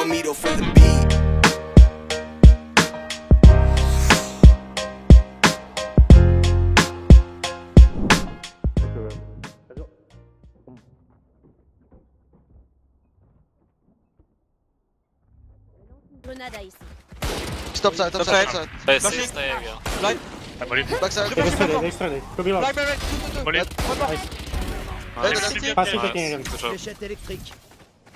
Mamito for the beat. Grenade ici. Stop side, top side, top side. Hey, stay again. Blind. I'm molly. Back side. Extra. Could be lost. Molly. Pass it again. Good job. Fléchette électrique.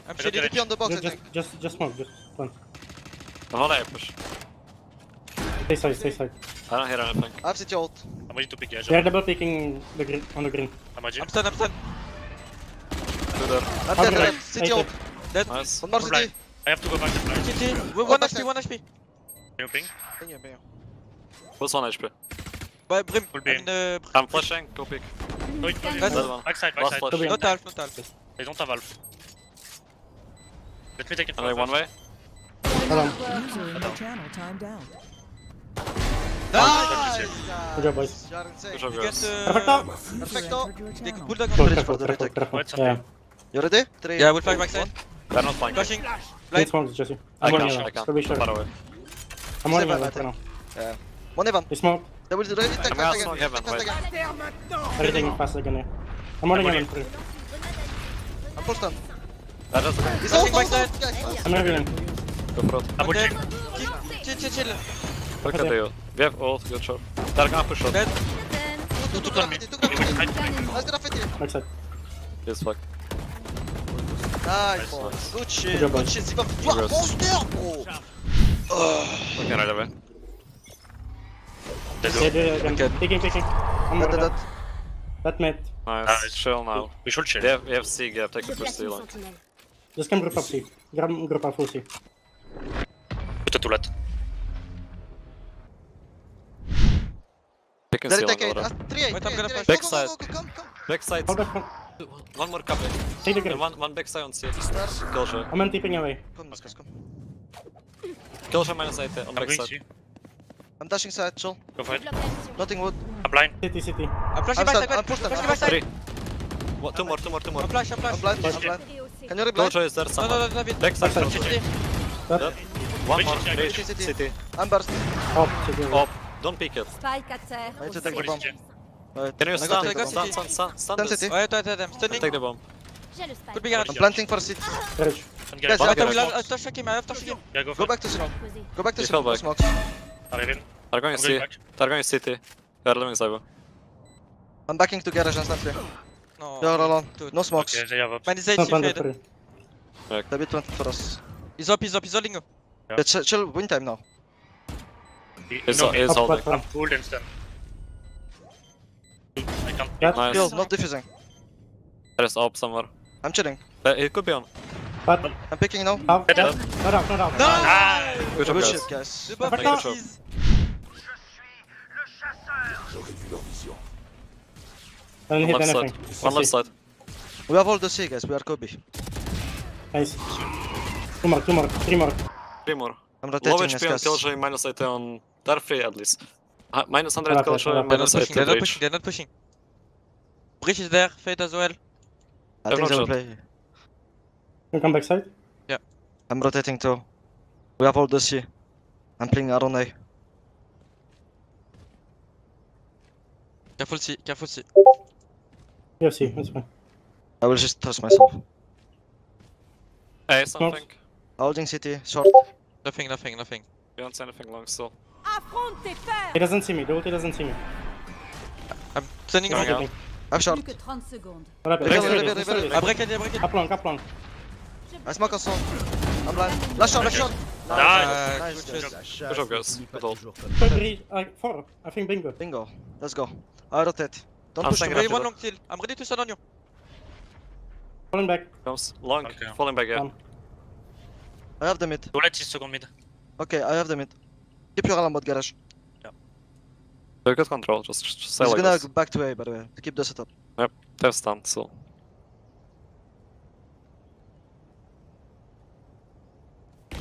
I'm shading TP on the box, I think. Just smoke. Just one. I'm on A push. Stay side. I don't hear anything. I have city ult. I'm ready to pick edge. They're double picking the green on the green. I'm edge. I'm stunned. Two there. I'm dead. City ult. Nice. One more Blind. city. I have to go back to blind. City. One HP, 1 HP. Can you ping? Who's 1 HP? Bah, Brim. Full beam. I'm flashing, go pick. No, it's Nice. Dead one. Backside, Last backside. flash. Not half, not half. They don't have Alf. Let me take it Only one way. Hold on. User in your channel timed out. Nice! Good job, boys. You are insane. Good job, You get guys. Perfecto. User Perfecto. entered your Take channel. bulldog Careful, on careful, the careful, retake. careful. What's Yeah. up? You ready? 3. Yeah, we'll flank backside. They're not flanking. Flashing. Don't smoke, Jesse. I I'm warning can't, you. I can't. To be sure. Far away. I'm warning you Seven, for now. One Evan. You smoke. They will ready take I'm fast gonna smoke heaven, again. wait. Everything fast again here. I'm warning you for I'm full stun. That is okay. He's ult, backside. guys. I'm healing. Go for it. I'm Okay. ulting. Chill. Look at you. We have ult, good shot. They're gonna push it. Dead. Two graffiti. Nice graffiti. Backside. He's fuck. Nice. Nice. Good shit. Good job, Good boys. shit. C'est pas toi, Congrats. monster, bro. Okay, right away. Let's Yeah, go. again. Okay. Picking. I'm That, more that. That mate. Nice. Chill now. We should chill. We have C gap, take the first C line. Just come group up C. Group up full C. Put a toilet. Pick and There C take line it. order. 3. Wait, I'm gonna flash. Backside. Come. Backside. Hold back. One more copy. Take the And green. one backside on C. Killshot. I'm tipping away. Come, Niskas, come. Killshot minus 80 on I'm going backside. C. I'm dashing side, chill. Go for it. Nothing wood. I'm blind. City. I'm flashing I'm stunned. backside. I'm pushed. Flashing I'm backside. 3. Two more. I'm flash. I'm blind. I'm blind. Can you reblind? Killshot is there No, somewhere. David. Backside. Backside. Killshot. That. Dead. One more. City, Reach. city. City. I'm burst. Oh, City. Up. Don't peek it. Spike à terre. I need to au take the sol. bomb. Right. Can you I got stun? take the bomb. Stun Stun this. city. Ouais, attends, I'm stunning. Take the bomb. J'ai le spike. Could be garage. I'm planting for city. Courage. Can Guys, get I Attends, got we'll smokes. have to check him. I have to check him. Yeah, go for Go it. back to smoke. Posé. Go back to You smoke. fell back. Smokes. Arrive in. They're going I'm C. going back. They're going city. They're living cyber. I'm backing to garage instantly. No. You're alone. Dude. No smokes. Okay, they have up. Man is Not 80 under fade. 3. They're a bit 20 for us. He's up, he's holding you. Yeah, chill. Win time now. He's No, holding. I'm pulled and stunned. I can't. Yeah. Nice. Kill, not diffusing. There is up somewhere. I'm chilling. It could be on. But. I'm picking now. Half. Head No up. down. Ah! Good job, Good guys. shit, guys. The buff Perfect. is. I didn't hit Left anything. side. One left side. We have all the C, guys. We are Kobe. Nice. Two more. 3 more. 3 more. I'm Low rotating HP on Niskas. Killjoy, minus 80 on... They're 3 at least. Minus 100 Okay, Killjoy, okay. minus 80 Breach. They're not pushing. Breach is there, Fade as well. I think they will shot. play. You come back side. I'm rotating too. We have all the C. I'm playing Aron A. Careful C. You have C. That's fine. I will just trust myself. Hey, something. Holding city, short. Nothing. We don't see anything long still. Affronte tes fers. He doesn't see me. The ulti doesn't see me. I'm stunning Going him. out. I'm short. Plus que 30 secondes. What happened? Reveal, Let's do reveal, this, reveal, let's do I this. break it. Up long. I smoke also. I'm blind. Last shot. Nice. Nice. Good Nice. shit. Good job, guys. Good ult. 4. I think bingo. Bingo. Let's go. I rotate. Don't I'm push too staying much. Wait, one long kill. I'm ready to stun on you. Falling back. Comes long, Okay. falling back, yeah. Down. I have the mid. Toilet is second mid. Okay, I have the mid. Keep your alarm bot garage. They're good control, just stay He's like gonna this. go back to A, by the way, to keep the setup. They're stunned, so.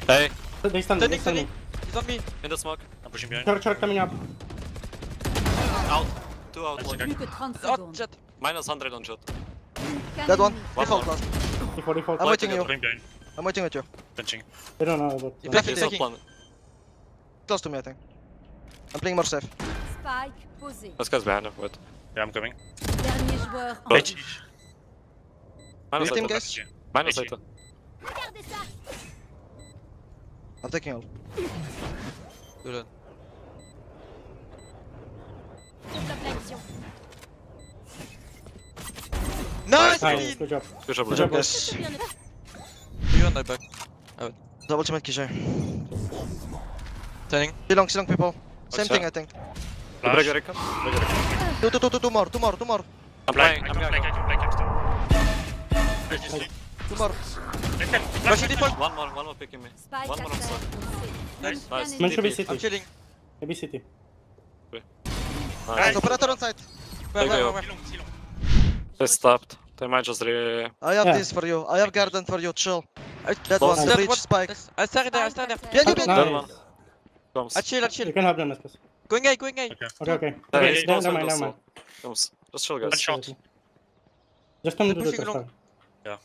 Hey, They stand Standing. me. He's on me. in the smoke. I'm pushing behind. Church coming up. Out. 2 out. That's One. okay. Plus que 30 Oh, secondes. jet. Minus 100 on jet. That one. Ennemi. One Default more. last. Default. I'm waiting Lighting you. Going behind. I'm waiting with you. Punching. They don't know about. You Okay, Taking, it's not taking. planning. Close to me, I think. I'm playing more safe. Spike posé. This guy's behind him, wait. Yeah, I'm coming. Dernier joueur en But- ligne. Minus Your team, 8. guys? Minus Wait. 8. Regardez ça. I'm taking all. Good. Développe l'action. Nice! Nice, good job. Good job, Good Luke. job, Yes. Bien noté. You on my back. The ultimate Kijay. Turning. Silong people. Same What's thing, that? I think. Break Flash. your recon. Break your recon. Two more. I'm Black, playing, I I'm can going. black, I can black, I'm still. Two more. Flash, Flashing default. One more picking me. Spike One more on affaire side. posé. Nice. Nice. Man should be TP. city. I'm chilling. Maybe city. Nice. Operator on side. Where, Okay, where? Silong. They stopped. They might just re... I have Yeah. this for you. I have garden for you. Chill. That Boss. one. That Breach one. spike. I started there, I started there. Behind you, Nice. behind you. Dead one. Comes. I chill. You can help them, Espas. Going A, going A. Okay, okay. Yeah, Okay, he's never close mind, window never mind. still. Comes. Just chill, One guys. shot. Just don't do pushing the along. stuff.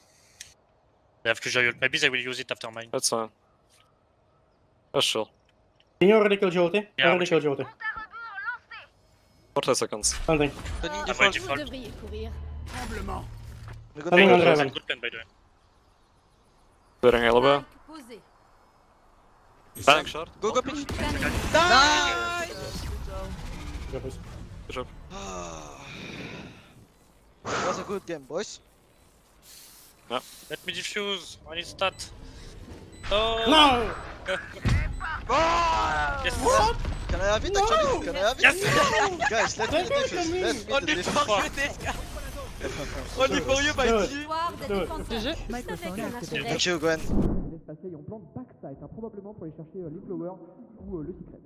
They have Killjoy ult. Maybe they will use it after mine. That's fine. That's chill. Can you already kill Jolty? Yeah, Already I'm kill Jolty. 40 seconds. Something. Turning I'm default. waiting Vous for devriez courir. We got Coming on the- Raven. Good plan, by the way. Clearing Elbow. Spike posé. Bank short. Go, go, pitch. Scanning. Nice! Good job, boys. Good job. It was a good game, boys. Let me defuse. I need stat. Oh! No! Yes! Can I have it actually? Can I have it? Yes! Guys, let me Let me defuse. come in. Let me Only defuse. for you, Nesca. Only for you, my Good. G. Victoire des défenseurs. Microphone Avec un activated. Thank you, Gwen. Passer en plan backside, probablement pour aller chercher les flowers ou le secret.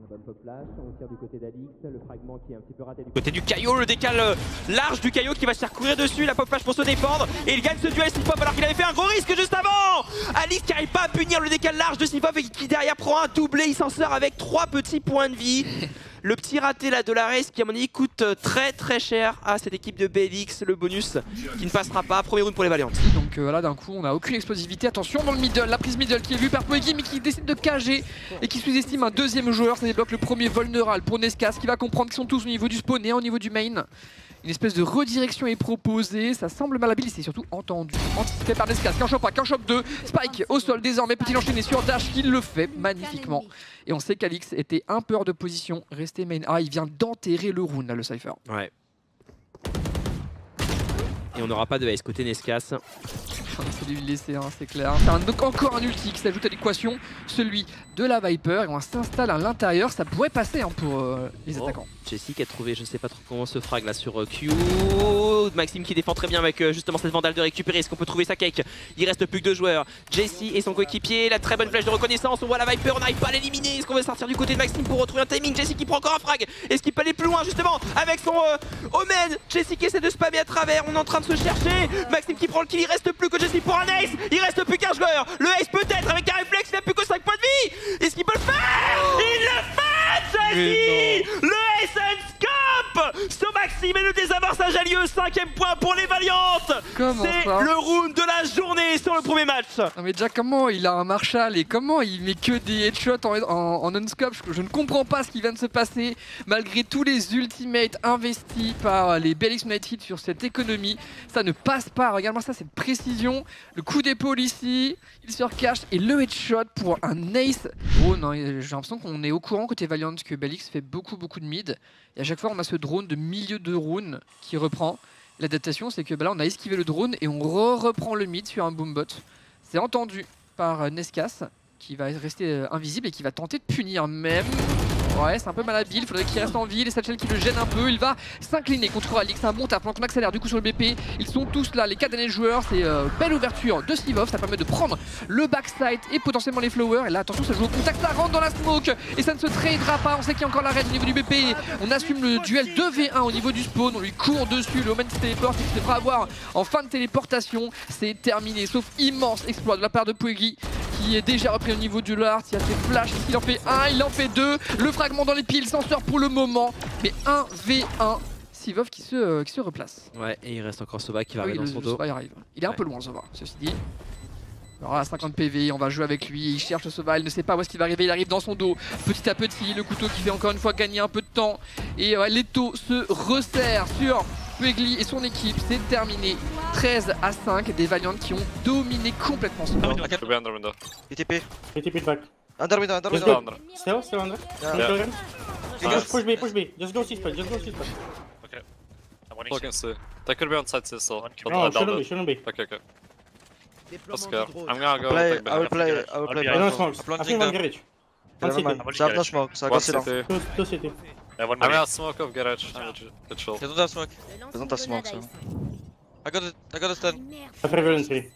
Bonne pop flash, on tire du côté d'Alix, le fragment qui est un petit peu raté du Côté du Caillot, le décal large du Caillot qui va se faire courir dessus, la pop flash pour se défendre et il gagne ce duel Sifop alors qu'il avait fait un gros risque juste avant. Alix qui n'arrive pas à punir le décal large de Sifop et qui derrière prend un doublé, il s'en sort avec 3 petits points de vie. Le petit raté là de la race qui à mon avis coûte très cher à cette équipe de BLX, le bonus qui ne passera pas, premier round pour les Valiants. Donc là d'un coup on a aucune explosivité, attention dans le middle, la prise middle qui est vue par Poegi mais qui décide de cager et qui sous-estime un deuxième joueur, ça débloque le premier vulnérable pour Nescas qui va comprendre qu'ils sont tous au niveau du spawn et au niveau du main. Une espèce de redirection est proposée, ça semble malhabile et c'est surtout entendu, anticipé par Nescas. Qu'un choc 1, qu'un choc 2, Spike au sol désormais, petit enchaîné sur Dash qui le fait magnifiquement. Et on sait qu'Alix était un peu hors de position, resté main A, il vient d'enterrer le rune là, le Cypher. Ouais. Et on n'aura pas de ace côté Nescas. On essaie de lui laisser, hein, c'est clair. C'est donc encore un ulti qui s'ajoute à l'équation, celui de la Viper. Et on s'installe à l'intérieur, ça pourrait passer hein, pour les attaquants. Jessie qui a trouvé, je sais pas trop comment ce frag là sur Q. Maxime qui défend très bien avec justement cette vandale de récupérer. Est-ce qu'on peut trouver sa cake? Il reste plus que 2 joueurs. Jessie et son coéquipier. La très bonne flèche de reconnaissance. On voit la Viper, on n'arrive pas à l'éliminer. Est-ce qu'on va sortir du côté de Maxime pour retrouver un timing? Jessie qui prend encore un frag. Est-ce qu'il peut aller plus loin justement avec son Omen? Jessie qui essaie de spammer à travers. On est en train de se chercher. Maxime qui prend le kill. Il reste plus que Jessie pour un ace. Il reste plus qu'un joueur. Le ace peut-être avec un réflexe. Il n'a plus que 5 points de vie. Est-ce qu'il peut le faire? Il le fait, Jessie. Le ace and scope sur Maxime et le désavantage a lieu. 5ème point pour les Valiantes. Comment C'est ça le round de la journée sur le premier match. Non mais déjà comment il a un Marshall et comment il met que des headshots en non-scope, je ne comprends pas ce qui vient de se passer malgré tous les ultimates investis par les BLX United sur cette économie. Ça ne passe pas, regarde-moi ça, cette précision, le coup d'épaule ici, il se recache et le headshot pour un ace. Oh non, j'ai l'impression qu'on est au courant côté Valiant que BLX fait beaucoup de mid et à chaque fois on a ce drone de milieu de rune qui reprend. L'adaptation, c'est que bah là, on a esquivé le drone et on reprend le mid sur un boombot. C'est entendu par Nescas, qui va rester invisible et qui va tenter de punir même. Ouais, c'est un peu malhabile, il faudrait qu'il reste en ville et Satchel qui le gêne un peu. Il va s'incliner contre Alix, un bon tap, on accélère du coup sur le BP. Ils sont tous là, les 4 derniers joueurs, c'est belle ouverture de Sivov, ça permet de prendre le backside et potentiellement les flowers. Et là, attention, ça joue au contact, ça rentre dans la smoke et ça ne se tradera pas. On sait qu'il y a encore la raid au niveau du BP. On assume le duel 2v1 au niveau du spawn, on lui court dessus, le Omen se téléporte et qu'il devra avoir en fin de téléportation. C'est terminé, sauf immense exploit de la part de Puegui qui est déjà repris au niveau du Lard. Il y a ses flashs, il en fait 1, il en fait 2. Le fragment dans les piles s'en sort pour le moment. Mais 1v1, Sivov qui se replace. Ouais, et il reste encore Sova qui va Ah oui, arriver dans son dos. Sova, il arrive. Il est un Ouais. peu loin, Sova, ceci dit. Alors à 50 PV, on va jouer avec lui, il cherche le Sova, il ne sait pas où est-ce qu'il va arriver, il arrive dans son dos, petit à petit, le couteau qui fait encore une fois gagner un peu de temps. Et Leto se resserre sur Pegli et son équipe, c'est terminé. 13-5, des Valiant qui ont dominé complètement ce match. Could be under window. ETP. ATP back. Under window, under Just window. go. Under. Still under. Yeah. Kill him. Nice. Push B, push B. Just go C-spot, just go C-spot. I'm running. Fucking see. They could be on side still. But No, I doubt shouldn't be, it. shouldn't be. Okay, okay. Let's go. I'm gonna go Play, take I will back. play, I will I'll play. be I don't right. smokes. I planting think one them. garage. One Never city. mind. So I have no smoke, so I go One sit down. city. Two city. I have one I'm more. gonna smoke off garage. Good chill. They don't have smoke. Je They don't lance have une smoke, grenade so. à essai. I got a stun. Merde. I have Revelant 3.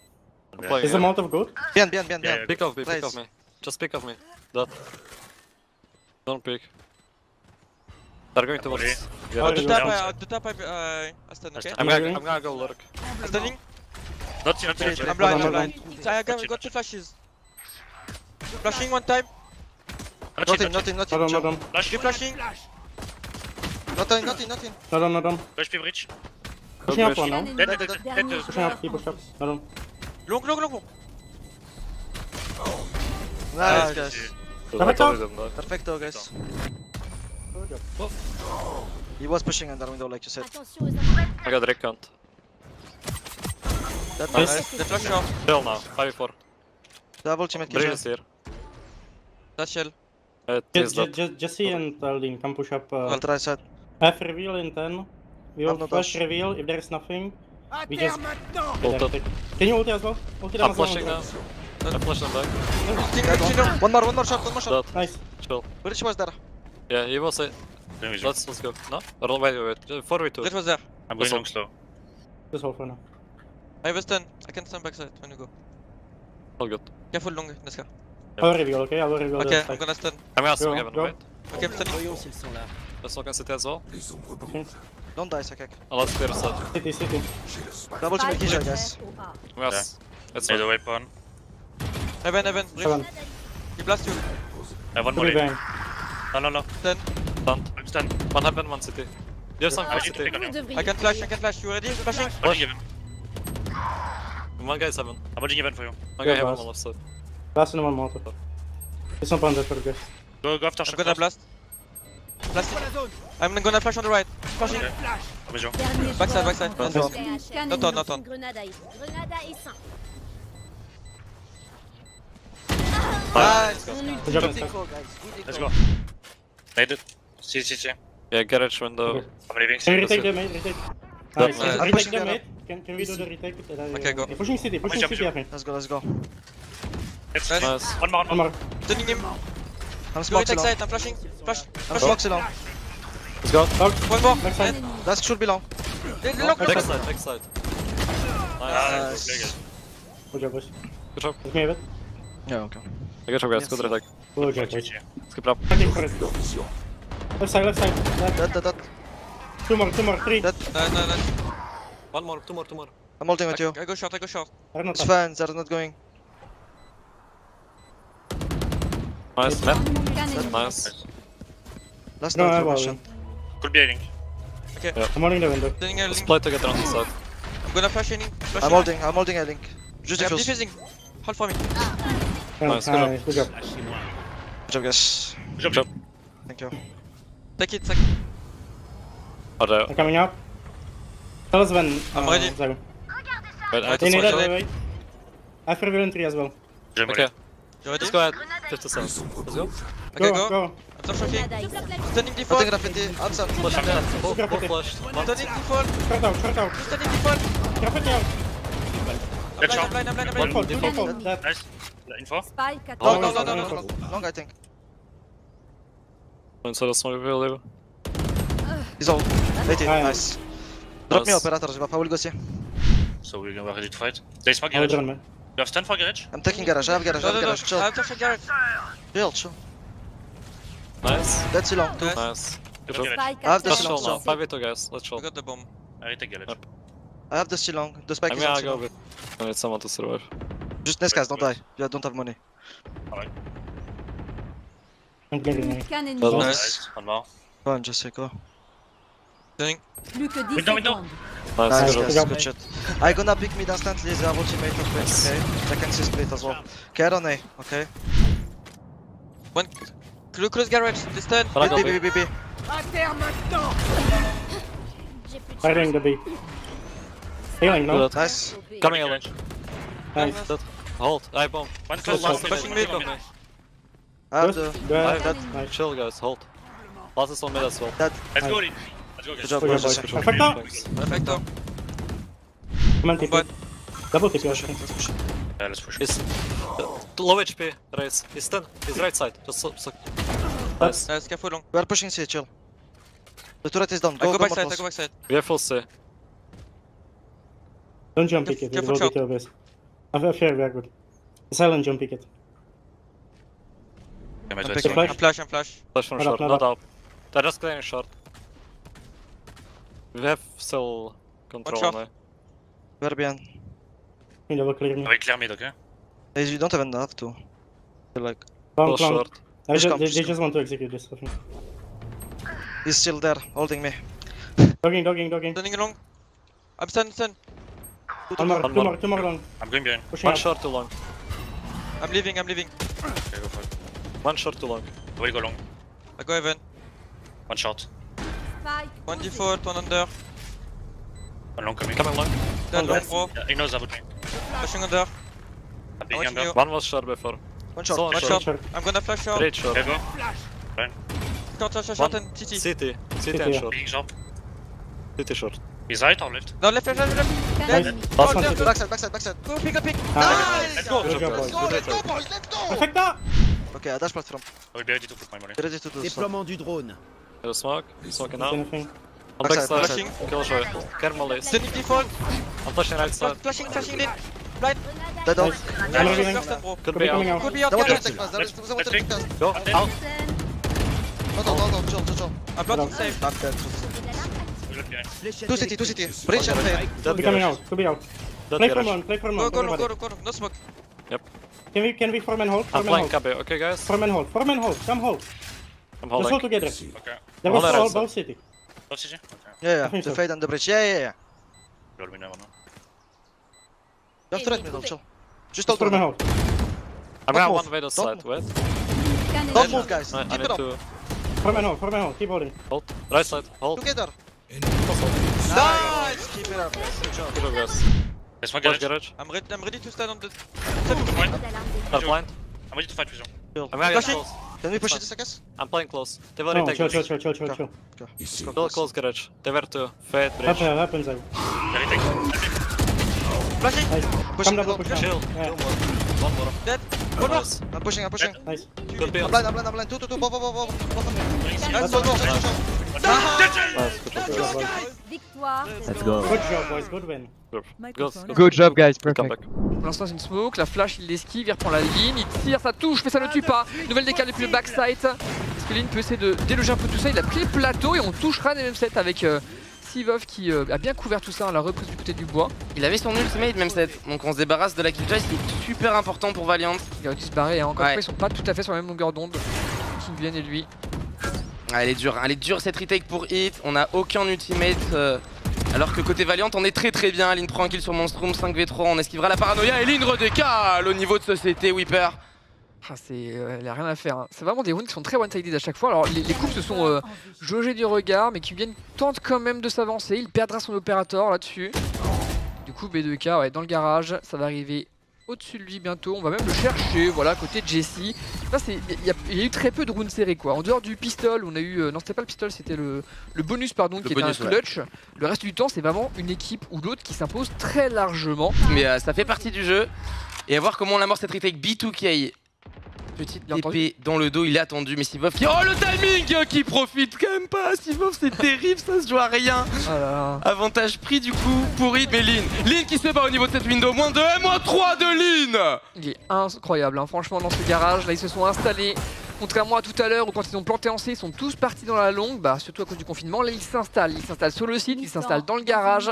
I'm playing Is the it. Molotov good? Behind, behind, behind, Yeah, behind. Pick off me, pick Nice. off me. Just pick off me. That. Don't pick. They're going towards. Oh, garage. you The top I stun, okay? I'm gonna go lurk. I'm stunning. Not in the I'm blind, no, I'm no. blind. I got two flashes. Flashing one time. Nothing, nothing, Not on, nothing. not on. Flash, Keep flashing. Nothing, nothing, nothing. Not on, not on. Flash P bridge. Pushing up bridge. one now. Dead. Dernier Pushing up, joueur he pushed up. Not on. Long. Nice, guys. I told them that. Perfecto, guys. He was pushing under window, like you said. Attention aux attaques. I got recount. That Nice. nice. The flash off. Chill now. 5v4. Double ultimate Bridge kill. is here. That shell. It is that. Jesse and Aldin can push up. I'll try side. F reveal in 10. We I'm will not flash dash. reveal. If there is nothing, we just. Ult up. Can you ulti as well? Ulti them I'm as well. flashing now. I'm flashing back. Dead one. One more shot, one more shot. That. Nice. Chill. Bridge was there. Yeah, he was it. Let's go. No? Or wait. 4v2. That was there. I'm going long slow. Just hold for now. I have a stun. I can stun backside when you go. All good. Careful long, Nesca. I'll reveal, okay? I will reveal Okay, the I'm side. gonna stun. I'm gonna Go, smoke heaven, go. right? Okay, I'm stunning. Let's smoke on city as well. Don't die, Sakek. And let's clear the side. City. Double ultimate kill, Spike guys. au A. I'm gonna Let's Need go. a weapon. Heaven, bridge. Seven. He blast you. I have one Two more. bang. No. Stun. Stunned. I'm stunned. One heaven, one city. You have some I for need to city. pick on Vous you. devriez I can flash. You ready? Flashing. I'm holding even. One guy is heaven. I'm holding even for you. One guy Yeah, heaven on boss. the left side. Last and one Molotov. It's not on the for guys. Go after I'm shot. gonna blast. Blasting. I'm gonna flash on the right. Flashing. Okay. I'm with you. Dernier Backside, joueur. backside. Not Not on. Scan Not et on, lance not on. une grenade à essai. Grenade à essaim. Nice. On ult. Good job, Good Nesca. call, guys. Good Let's call. go. Made it. See. Yeah, garage window. Okay. I'm leaving. Can we That's retake it. the mate? Retake. That Nice. nice. Retake Pushing the that mate. Can we do the retake? Okay, go. Pushing city Push up. I think. Let's go. Let's Nice. Nice. One more. One more. Stunning him. I'm Go smoke right long. side. I'm flashing. Flash. I'm smoke long. Let's go. One more. Backside. That should be long. Lock. Backside. Nice. Nice. Good job, boys. Good job. Let me have it. Yeah, okay. Good job, guys. Good attack. Good job, boys. Let's keep it up. Fighting for it. Left side. That. Two more, 3. That. No. One more, two more. I'm holding with you. I go short. They're not It's up. fine, they're not going. Nice. Net. Scan et Nice. Last No, night, well, Russian. Could be a link. I'm holding the window. Stunning a Let's link. play together on the side. I'm gonna flash in. I'm holding a link. Just I'm defuse. defusing. Hold for me. Nice, Good job. Good job, guys. Good job. Thank you. Take it. Oh, there. I'm coming up. Tell us when. I'm ready. Zago. Wait, I have They to need switch. that, wait. I have reveal 3 as well. Jump Okay, You ready? let's go ahead. 50 seconds. Let's go. Okay, go. Go. I'm top shocking. grenade à essai. Stunning I default. think graffiti outside. Flash again. Both flashed. One. Stunning default. Short out. Stunning default. Graffiti out. Good shot. I'm blind. One fall, 2 Default. default. That. Nice. Info. Spike à Long, Oh, long, no, long, no, long, long, I think. Inside of smoke reveal, leave. He's all. 80, Ah, yeah. nice. Drop me Nice. operator, I will go see. So we're ready to fight. They smoke I'll garage. run, man. You have stun for garage? I'm taking garage, I have garage, chill. I'm top shot garage. Chill. Nice. That's too long, too. Nice. Nice. Good job. Garage. Spike I have à the Let's shot chill now. essai. 5v2 guys. Let's I chill. got the bomb. I retake garage. Yep. I have the still long. The spike I'm is gonna on go long. with. I need someone to survive. Just Nescas, don't die. You don't have money. I'm clearing. Scan ennemi. Well, Nice. One more. Go on, just go. Stunning. Plus que 10 Window. secondes. Nice. Nice, Good job. guys, good shit. I gonna pick mid instantly, they have ultimate of it, okay? I can see split as well. Okay, I don't A, okay? One. Close garage, distant. But I go B, B. B, B, B. J'ai plus de Fighting the B. Healing, no? Good. Nice. Coming along. Nice. Dead. Hold. I bomb. One close, Last one flashing mid. mid. I have Good. the... Good. Dead. Nice. Chill guys, hold. Last is on mid as well. Dead. Let's go, Lin. Let's go, Good guys. job, Good job, boys. boys. Perfecto. Thanks. Perfecto. Come on, TP. But- Double TP. Push it, let's push it. Yeah, let's push. He's low HP, Raze. He's 10. He's right side. Just so. Nice. Nice, careful long. We are pushing C, chill. The turret is down, I go, go go more backside, I close. go backside. We have full C. Don't jump pick it, it Careful will be shot. too obvious. I fear we are good. Silent jump pick it. Yeah, but I'm let's picking go. flash. I'm flash, I'm flash. Flash from Not up, short, not not up. They're just clearing short. We have still control shot. on A. We are behind. You double clear me. I will clear mid, okay? Hey, you don't even have to. Feel like... Long, Still long. short. They Just come, they just come. just want to execute this, I think. He's still there, holding me. Dogging. Turning along. I'm stun. One more, One two more. more long. I'm going behind. Pushing One up. short too long. I'm leaving. Okay, go for it. One short too long. I will go long. I go heaven. One short. Spike. One default, one under. One long coming. Coming long. Dead long, bro. Yeah, he knows about me. Flashing under. I'm being watching under. you. One was short before. One shot. So- One Short. shot. I'm gonna flash short. Great short. Okay, go. Short One. and TT. CT. CT CT, and yeah. short. Being short. CT short. He's right or left? No, left. Nice. Last Last one one. CT. Backside. Go, pick. Nice. Let's go. Good job, boys. Good job. boys, let's go! Perfecto! Okay, I dash platform. I will be ready to put my money. Be ready to do this. Déploiement du drone. There's a smoke. Smoking now. Anything? On Backside, backside. flashing. Kill short. Carefully. Stunning default. I'm flashing right side. Flashing in. Dead out. I'm revealing. First, bro. Could Could be be coming out. out. Could be out. They want to garage. take fast. They want to Let's take fast. Go. Out. No, chill. I'm blocking safe. I'm dead. We look behind. Two city. Bridge and fade. Dead Could be coming garage. out. Could be out. Dead Play from garage. one. Play from Go, one. go, Everybody. go. No smoke. Can we form and hold? I'm Form and playing hold. KB. Okay, guys. Form and hold. Come hold. I'm Let's hold holding. together. Okay. There was Hold on, all sir. both city. Go, CG. Okay. Yeah, I think the so. fade and the bridge. Yeah. Lol, we never know. You have to middle, chill. Just hold Form and on. hold. I'm Don't gonna move. one way the Don't side. Wait. Don't move, guys. I Keep need it up. to Form and hold. Keep holding. hold. Right side. Hold. Together. Nice. Nice. Keep it up. Good job. Good job, guys. Let's one Flash garage. garage. I'm ready to stand on the. Not blind. I'm ready to fight with you. I'm gonna get Flashing. close. Can we push it, I guess? I'm playing close. They've already No, taken chill. this. Still close garage. They were to fade bridge. Happens. Very take. Flashing. Nice. Push Come middle. double push down. Chill. Yeah. One more. Dead. One more. Nice. I'm pushing. Nice. Could be I'm on. blind. Two. Both. Nice. Go. Nice. Good job. Good job, boys. Victoire. Let's go. Good job, boys. Good win. Microphone. Good job, guys. Come Perfect. back. Pour l'instant, c'est une smoke. La flash, il l'esquive, il reprend la ligne, il tire, ça touche, mais ça ne tue pas. Nouvelle décale depuis le backside. Est-ce que Lin peut essayer de déloger un peu tout ça? Il a pris le plateau et on touchera des même set avec Sivov qui a bien couvert tout ça à la reprise du côté du bois. Il avait son ultimate même set. Donc on se débarrasse de la killjoy, ce qui est super important pour Valiant. Il aurait dû se barrer. Hein. Encore une Ouais. fois, ils sont pas tout à fait sur la même longueur d'onde. Kingvian et lui. Ah, elle est dure cette retake pour hit. On n'a aucun ultimate. Alors que côté Valiant, on est très bien. Lin prend un kill sur Monstrum, 5v3. On esquivera la paranoïa et Lin redécale au niveau de société Whipper. Ah, il a rien à faire. Hein. C'est vraiment des rounds qui sont très one-sided à chaque fois. Alors les coupes se sont jaugées du regard, mais Kingvian tente quand même de s'avancer. Il perdra son opérateur là-dessus. Du coup, B2K ouais, dans le garage, ça va arriver au-dessus de lui bientôt. On va même le chercher, voilà, à côté de Jesse. Il y a eu très peu de rounds serrés quoi. En dehors du pistol, on a eu. Non, c'était pas le pistol, c'était le bonus, pardon, qui était un clutch. Le reste du temps, c'est vraiment une équipe ou l'autre qui s'impose très largement. Mais ça fait partie du jeu. Et à voir comment on amorce cette retake B2K. Petite Bien épée dans le dos, il est attendu, mais Sivov qui... Oh le timing qui profite quand même pas. Sivov c'est terrible, ça se joue à rien. Ah là là. Avantage pris du coup pour Hit, mais Lin qui se bat au niveau de cette window. Moins 2 et moins 3 de Lin. Il est incroyable, hein. Franchement, dans ce garage. Là, ils se sont installés Contrairement à tout à l'heure où quand ils ont planté en C, ils sont tous partis dans la longue, bah surtout à cause du confinement. Là ils s'installent sur le site, ils s'installent dans le garage.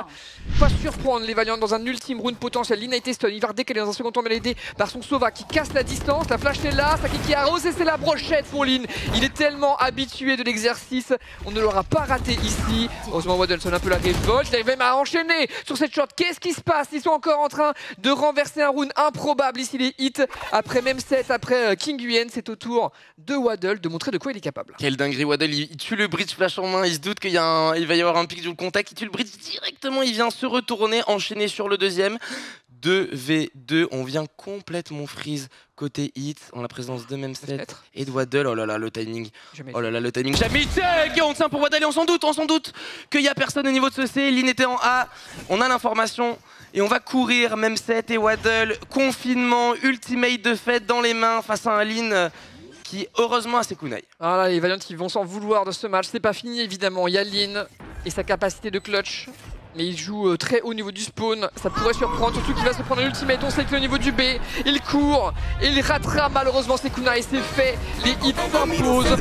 Pas surprendre les Valiants dans un ultime round potentiel. Lina était stun, il va redécaler dans un second tour, mais aidé par son Sova qui casse la distance. La flash est là, Saki qui arrose et c'est la brochette pour Lin. Il est tellement habitué de l'exercice, on ne l'aura pas raté ici. Heureusement Waddle sonne un peu la révolte, il arrive même à enchaîner sur cette shot. Qu'est-ce qui se passe? Ils sont encore en train de renverser un round improbable ici les hits. Après même set, après King Nguyen, c'est au tour de Waddle de montrer de quoi il est capable. Quelle dinguerie, Waddle, il tue le bridge flash en main, il se doute qu'il va y avoir un pic du contact, il tue le bridge directement, il vient se retourner, enchaîner sur le deuxième. 2v2, on vient complètement freeze côté hit en la présence de Memset et de Waddle. Oh là là, le timing. Oh là là, le timing. Jamais 45 pour Waddle et on s'en doute qu'il n'y a personne au niveau de ce C. Lin était en A, on a l'information et on va courir. Memset et Waddle, confinement, ultimate de fête dans les mains face à un Lin qui heureusement a ses kunai. Voilà, les Valiants qui vont s'en vouloir de ce match. C'est pas fini évidemment, il y a Lin et sa capacité de clutch. Mais il joue très haut au niveau du spawn, ça pourrait surprendre, surtout qu'il va se prendre un ultimate. On sait que le niveau du B, il court, et il ratera malheureusement ses kunai et c'est fait, les hits s'imposent.